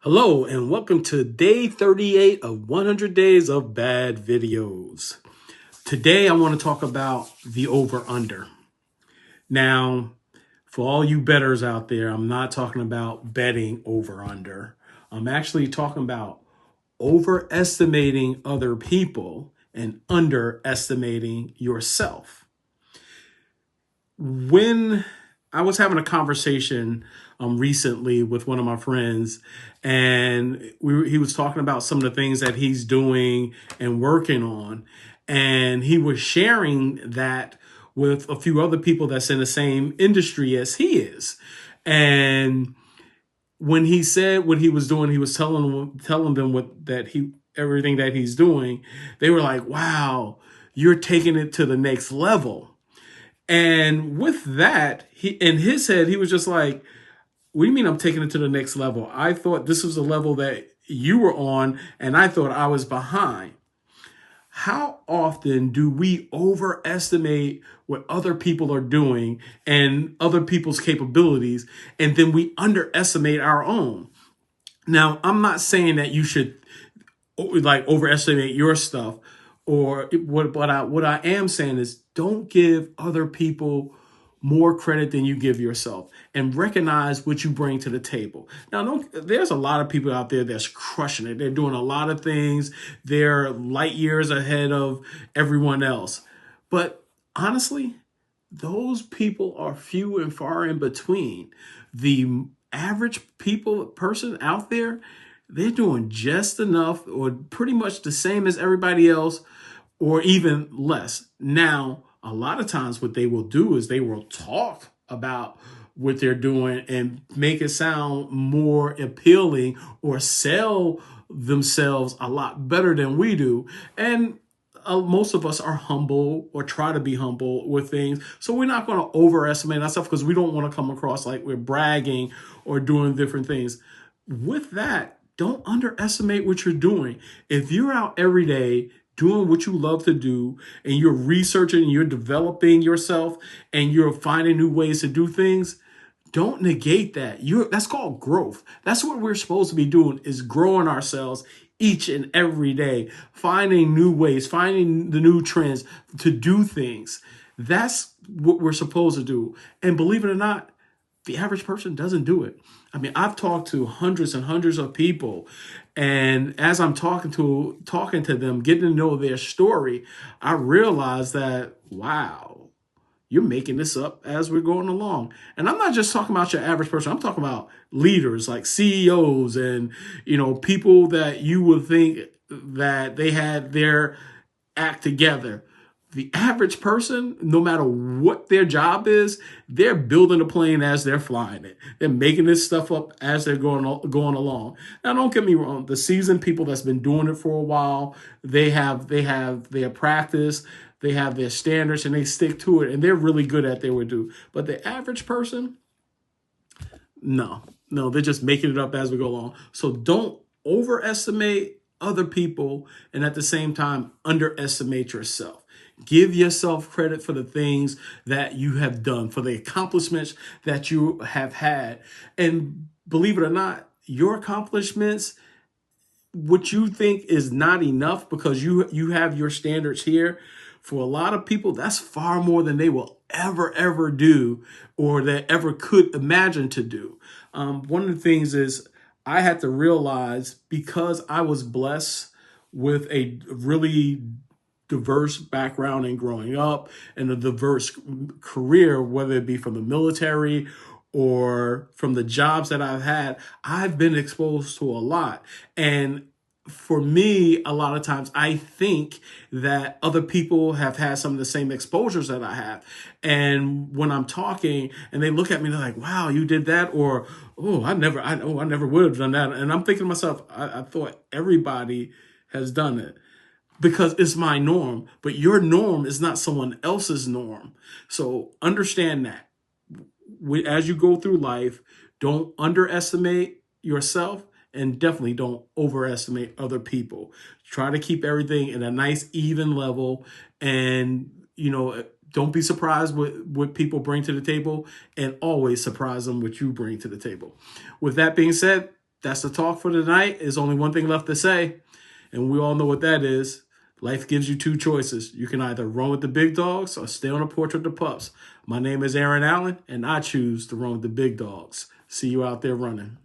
Hello, and welcome to day 38 of 100 Days of Bad Videos. Today, I want to talk about the over-under. Now, for all you bettors out there, I'm not talking about betting over-under. I'm actually talking about overestimating other people and underestimating yourself. When I was having a conversation recently with one of my friends, and he was talking about some of the things that he's doing and working on, and he was sharing that with a few other people that's in the same industry as he is. And when he said what he was doing, he was telling them what that he everything that he's doing. They were like, "Wow, you're taking it to the next level." And with that, he in his head, he was just like, what do you mean I'm taking it to the next level? I thought this was the level that you were on, and I thought I was behind. How often do we overestimate what other people are doing and other people's capabilities, and then we underestimate our own? Now, I'm not saying that you should like overestimate your stuff, or what I am saying is don't give other people more credit than you give yourself, and recognize what you bring to the table. Now, there's a lot of people out there that's crushing it. They're doing a lot of things. They're light years ahead of everyone else. But honestly, those people are few and far in between. The average person out there, they're doing just enough or pretty much the same as everybody else, or even less. Now, a lot of times what they will do is they will talk about what they're doing and make it sound more appealing or sell themselves a lot better than we do. And most of us are humble or try to be humble with things. So we're not going to overestimate ourselves because we don't want to come across like we're bragging or doing different things. With that, don't underestimate what you're doing. If you're out every day doing what you love to do, and you're researching and you're developing yourself and you're finding new ways to do things, don't negate that. That's called growth. That's what we're supposed to be doing, is growing ourselves each and every day, finding new ways, finding the new trends to do things. That's what we're supposed to do. And believe it or not, the average person doesn't do it. I mean, I've talked to hundreds and hundreds of people, and as I'm talking to them, getting to know their story, I realize that, wow, you're making this up as we're going along. And I'm not just talking about your average person. I'm talking about leaders like CEOs and, people that you would think that they had their act together. The average person, no matter what their job is, they're building a plane as they're flying it. They're making this stuff up as they're going along. Now, don't get me wrong. The seasoned people that's been doing it for a while, they have their practice, they have their standards, and they stick to it, and they're really good at their work. But the average person, no, they're just making it up as we go along. So don't overestimate other people, and at the same time underestimate yourself. Give yourself credit for the things that you have done, for the accomplishments that you have had. And believe it or not, your accomplishments, what you think is not enough because you have your standards here, for a lot of people, that's far more than they will ever do, or that ever could imagine to do. One of the things is I had to realize, because I was blessed with a really diverse background and growing up, and a diverse career, whether it be from the military or from the jobs that I've had, I've been exposed to a lot. And for me, a lot of times I think that other people have had some of the same exposures that I have. And when I'm talking and they look at me, they're like, wow, you did that. Or, oh, I never would have done that. And I'm thinking to myself, I thought everybody has done it because it's my norm, but your norm is not someone else's norm. So understand that as you go through life, don't underestimate yourself, and definitely don't overestimate other people. Try to keep everything in a nice, even level, and, don't be surprised with what people bring to the table, and always surprise them what you bring to the table. With that being said, that's the talk for tonight. There's only one thing left to say, and we all know what that is. Life gives you two choices. You can either run with the big dogs or stay on the porch with the pups. My name is Aaron Allen, and I choose to run with the big dogs. See you out there running.